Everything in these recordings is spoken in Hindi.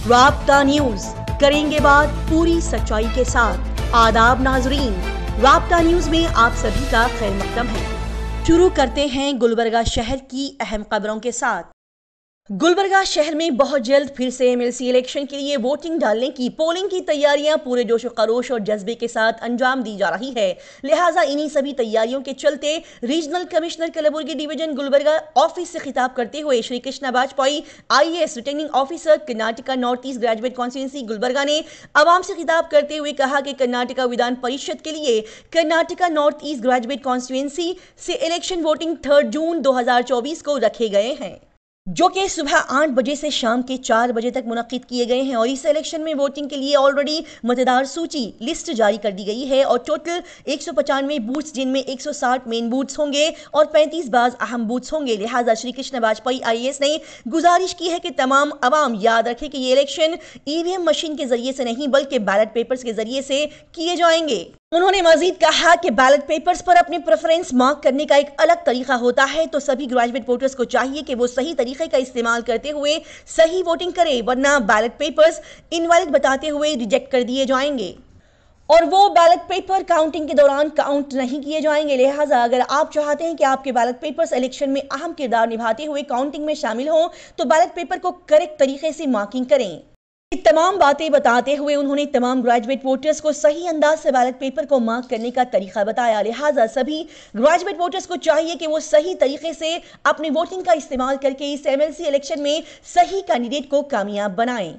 राब्ता न्यूज, करेंगे बात पूरी सच्चाई के साथ। आदाब नाजरीन, राब्ता न्यूज में आप सभी का खैर मकदम है। शुरू करते हैं गुलबर्गा शहर की अहम खबरों के साथ। गुलबर्गा शहर में बहुत जल्द फिर से एमएलसी इलेक्शन के लिए वोटिंग डालने की पोलिंग की तैयारियां पूरे जोशो खरोश और जज्बे के साथ अंजाम दी जा रही है। लिहाजा इन्हीं सभी तैयारियों के चलते regional commissioner Kalaburagi division Gulbarga office से खिताब करते हुए Shri Krishna Bajpai IAS returning officer Karnataka north east graduate constituency Gulbarga ने आवाम से खिताब करते हुए कहा कि कर्नाटका विधान परिषद के लिए Karnataka north east graduate constituency से इलेक्शन वोटिंग 3 जून 2024 को रखे गए हैं, जो कि सुबह 8 बजे से शाम के 4 बजे तक मुनक्किद किए गए हैं। और इस इलेक्शन में वोटिंग के लिए ऑलरेडी मतदार सूची लिस्ट जारी कर दी गई है और टोटल 195 बूथ्स, जिनमें 160 मेन बूथ्स होंगे और 35 बाज अहम बूथ्स होंगे। लिहाजा श्री कृष्ण बाजपेयी IAS ने गुजारिश की है कि तमाम अवाम याद रखें कि ये इलेक्शन EVM मशीन के जरिए से नहीं बल्कि बैलेट पेपर्स के जरिए से किए जाएंगे। उन्होंने मजीद कहा कि बैलेट पेपर्स पर अपने प्रेफरेंस मार्क करने का एक अलग तरीका होता है, तो सभी ग्रेजुएट वोटर्स को चाहिए कि वो सही तरीके का इस्तेमाल करते हुए सही वोटिंग करें, वरना बैलेट पेपर्स इनवैलिड बताते हुए रिजेक्ट कर दिए जाएंगे और वो बैलेट पेपर काउंटिंग के दौरान काउंट नहीं किए जाएंगे। लिहाजा अगर आप चाहते हैं कि आपके बैलेट पेपर्स इलेक्शन में अहम किरदार निभाते हुए काउंटिंग में शामिल हों, तो बैलेट पेपर को करेक्ट तरीके से मार्किंग करें। तमाम बातें बताते हुए उन्होंने तमाम ग्रेजुएट वोटर्स को सही अंदाज से बैलेट पेपर को मार्क करने का तरीका बताया। लिहाजा सभी ग्रेजुएट वोटर्स को चाहिए कि वो सही तरीके से अपनी वोटिंग का इस्तेमाल करके इस MLC इलेक्शन में सही कैंडिडेट को कामयाब बनाएं।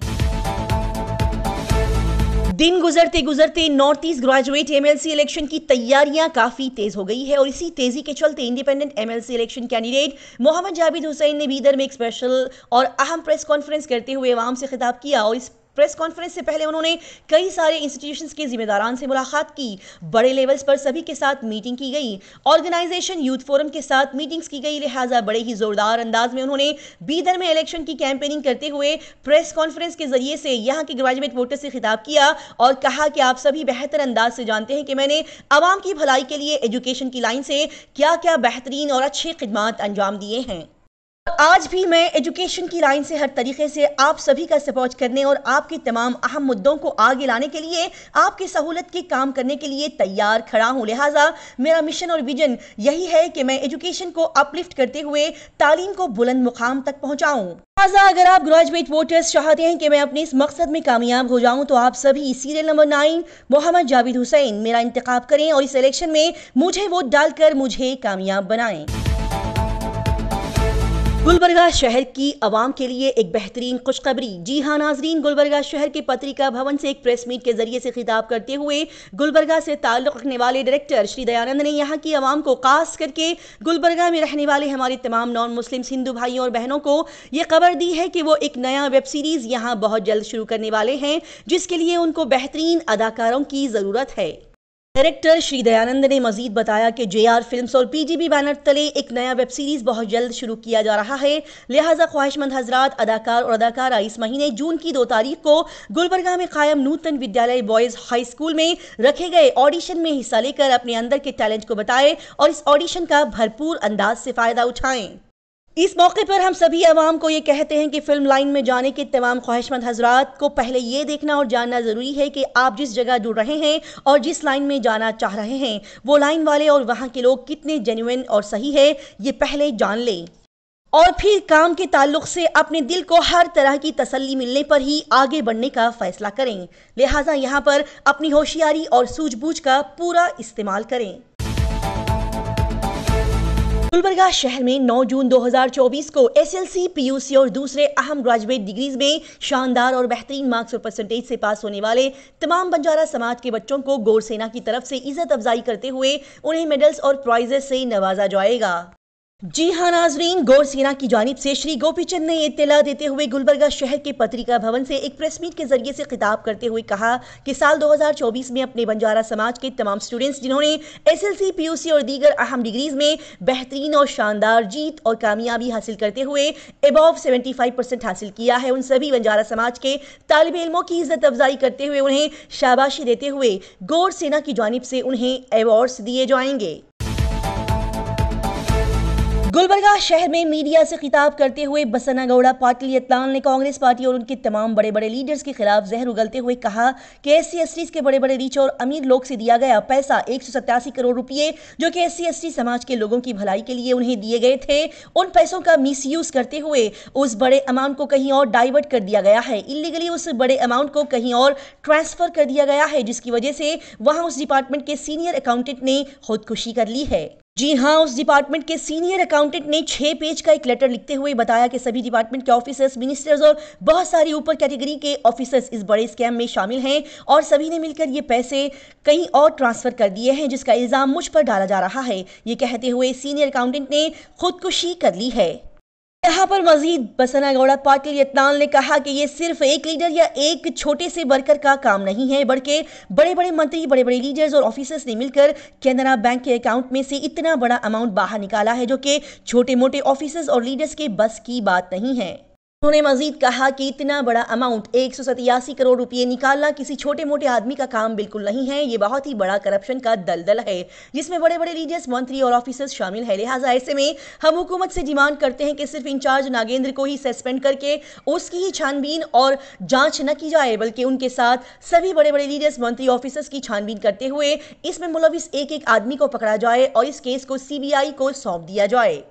दिन गुजरते गुजरते north east graduate MLC election की तैयारियां काफी तेज हो गई है और इसी तेजी के चलते independent MLC election candidate Mohammad Javed Hussain ने बीदर में एक स्पेशल और अहम प्रेस कॉन्फ्रेंस करते हुए अवाम से खिताब किया। और इस प्रेस कॉन्फ्रेंस से पहले उन्होंने कई सारे इंस्टीट्यूशंस के जिम्मेदारान से मुलाकात की, बड़े लेवल्स पर सभी के साथ मीटिंग की गई, ऑर्गेनाइजेशन यूथ फोरम के साथ मीटिंग्स की गई। लिहाजा बड़े ही जोरदार अंदाज में उन्होंने बीदर में इलेक्शन की कैंपेनिंग करते हुए प्रेस कॉन्फ्रेंस के जरिए से यहाँ के ग्रेजुएट वोटर्स से खिताब किया और कहा कि आप सभी बेहतर अंदाज से जानते हैं कि मैंने आवाम की भलाई के लिए एजुकेशन की लाइन से क्या क्या बेहतरीन और अच्छे खिदमात अंजाम दिए हैं। आज भी मैं एजुकेशन की लाइन से हर तरीके से आप सभी का सपोर्ट करने और आपके तमाम अहम मुद्दों को आगे लाने के लिए, आपकी सहूलत के काम करने के लिए तैयार खड़ा हूं। लिहाजा मेरा मिशन और विजन यही है कि मैं एजुकेशन को अपलिफ्ट करते हुए तालीम को बुलंद मुकाम तक पहुंचाऊं। लिहाजा अगर आप ग्रेजुएट वोटर्स चाहते हैं कि मैं अपने इस मकसद में कामयाब हो जाऊं, तो आप सभी सीरियल नंबर 9 मोहम्मद जावेद हुसैन मेरा इंतखाब करें और इस इलेक्शन में मुझे वोट डालकर मुझे कामयाब बनाएं। गुलबर्गा शहर की आवाम के लिए एक बेहतरीन खुशखबरी। जी हां नाजरीन, गुलबर्गा शहर के पत्रिका भवन से एक प्रेस मीट के जरिए से खिताब करते हुए गुलबर्गा से ताल्लुक़ रखने वाले डायरेक्टर श्री दयानंद ने यहाँ की आवाम को खास करके गुलबर्गा में रहने वाले हमारे तमाम नॉन मुस्लिम हिंदू भाइयों और बहनों को ये खबर दी है कि वो एक नया वेब सीरीज़ यहाँ बहुत जल्द शुरू करने वाले हैं, जिसके लिए उनको बेहतरीन अदाकारों की ज़रूरत है। डायरेक्टर श्री दयानंद ने मजीद बताया कि JR फिल्म्स और PGB बैनर तले एक नया वेब सीरीज बहुत जल्द शुरू किया जा रहा है। लिहाजा ख्वाहिशमंद हजरात, अदाकार और अदाकारा इस महीने जून की 2 तारीख को गुलबर्गा में कायम नूतन विद्यालय बॉयज हाई स्कूल में रखे गए ऑडिशन में हिस्सा लेकर अपने अंदर के टैलेंट को बताएं और इस ऑडिशन का भरपूर अंदाज से फायदा उठाएं। इस मौके पर हम सभी आवाम को ये कहते हैं कि फिल्म लाइन में जाने के तमाम ख्वाहिशमंद हजरात को पहले ये देखना और जानना ज़रूरी है कि आप जिस जगह जुड़ रहे हैं और जिस लाइन में जाना चाह रहे हैं, वो लाइन वाले और वहाँ के लोग कितने जेन्युइन और सही है, ये पहले जान लें और फिर काम के ताल्लुक से अपने दिल को हर तरह की तसल्ली मिलने पर ही आगे बढ़ने का फैसला करें। लिहाजा यहाँ पर अपनी होशियारी और सूझबूझ का पूरा इस्तेमाल करें। गुलबर्गा शहर में 9 जून 2024 को SLC, PUC और दूसरे अहम ग्रेजुएट डिग्रीज में शानदार और बेहतरीन मार्क्स और परसेंटेज से पास होने वाले तमाम बंजारा समाज के बच्चों को गौर सेना की तरफ से इज्जत अफजाई करते हुए उन्हें मेडल्स और प्राइजेस से नवाजा जाएगा। जी हाँ नाजरीन, गौर सेना की जानिब से श्री गोपीचंद ने इत्तला देते हुए गुलबर्गा शहर के पत्रिका भवन से एक प्रेस मीट के जरिए से खिताब करते हुए कहा कि साल 2024 में अपने बंजारा समाज के तमाम स्टूडेंट्स जिन्होंने SLC, PUC और दीगर अहम डिग्रीज में बेहतरीन और शानदार जीत और कामयाबी हासिल करते हुए अबव 75% हासिल किया है, उन सभी बंजारा समाज के तालिब इल्मों की इज्जत अफजाई करते हुए उन्हें शाबाशी देते हुए गौर सेना की जानिब से उन्हें अवार्ड्स दिए जाएंगे। गुलबर्गा शहर में मीडिया से खिताब करते हुए बसनागौड़ा पाटिल यत्नाल ने कांग्रेस पार्टी और उनके तमाम बड़े बड़े लीडर्स के खिलाफ जहर उगलते हुए कहा कि SC/ST के बड़े बड़े रीच और अमीर लोग से दिया गया पैसा 187 करोड़ रुपए जो कि SC/ST समाज के लोगों की भलाई के लिए उन्हें दिए गए थे, उन पैसों का मिसयूज करते हुए उस बड़े अमाउंट को कहीं और डाइवर्ट कर दिया गया है। इलीगली उस बड़े अमाउंट को कहीं और ट्रांसफर कर दिया गया है, जिसकी वजह से वहां उस डिपार्टमेंट के सीनियर अकाउंटेंट ने खुदकुशी कर ली है। जी हां, उस डिपार्टमेंट के सीनियर अकाउंटेंट ने 6 पेज का एक लेटर लिखते हुए बताया कि सभी डिपार्टमेंट के ऑफिसर्स, मिनिस्टर्स और बहुत सारी ऊपर कैटेगरी के ऑफिसर्स इस बड़े स्कैम में शामिल हैं और सभी ने मिलकर ये पैसे कहीं और ट्रांसफर कर दिए हैं, जिसका इल्जाम मुझ पर डाला जा रहा है। ये कहते हुए सीनियर अकाउंटेंट ने खुदकुशी कर ली है। यहाँ पर मजीद बसनागौड़ा पाटिल यत्नाल ने कहा कि ये सिर्फ एक लीडर या एक छोटे से वर्कर का काम नहीं है, बल्कि बड़े बड़े मंत्री, बड़े बड़े लीडर्स और ऑफिसर्स ने मिलकर कैनरा बैंक के अकाउंट में से इतना बड़ा अमाउंट बाहर निकाला है, जो कि छोटे मोटे ऑफिसर्स और लीडर्स के बस की बात नहीं है। उन्होंने मजीद कहा कि इतना बड़ा अमाउंट 187 करोड़ रुपए निकालना किसी छोटे मोटे आदमी का काम बिल्कुल नहीं है। ये बहुत ही बड़ा करप्शन का दलदल है, जिसमें बड़े बड़े लीडर्स, मंत्री और ऑफिसर्स शामिल है। लिहाजा ऐसे में हम हुकूमत से डिमांड करते हैं कि सिर्फ इंचार्ज नागेंद्र को ही सस्पेंड करके उसकी ही छानबीन और जांच न की जाए, बल्कि उनके साथ सभी बड़े बड़े लीडर्स, मंत्री, ऑफिसर्स की छानबीन करते हुए इसमें मुलविस एक एक आदमी को पकड़ा जाए और इस केस को CBI को सौंप दिया जाए,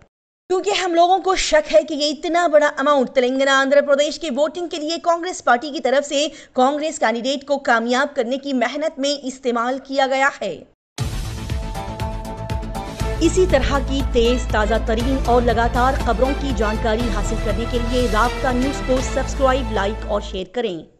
क्योंकि हम लोगों को शक है कि ये इतना बड़ा अमाउंट तेलंगाना, आंध्र प्रदेश के वोटिंग के लिए कांग्रेस पार्टी की तरफ से कांग्रेस कैंडिडेट को कामयाब करने की मेहनत में इस्तेमाल किया गया है। इसी तरह की तेज, ताजा तरीन और लगातार खबरों की जानकारी हासिल करने के लिए राब्ता न्यूज को सब्सक्राइब, लाइक और शेयर करें।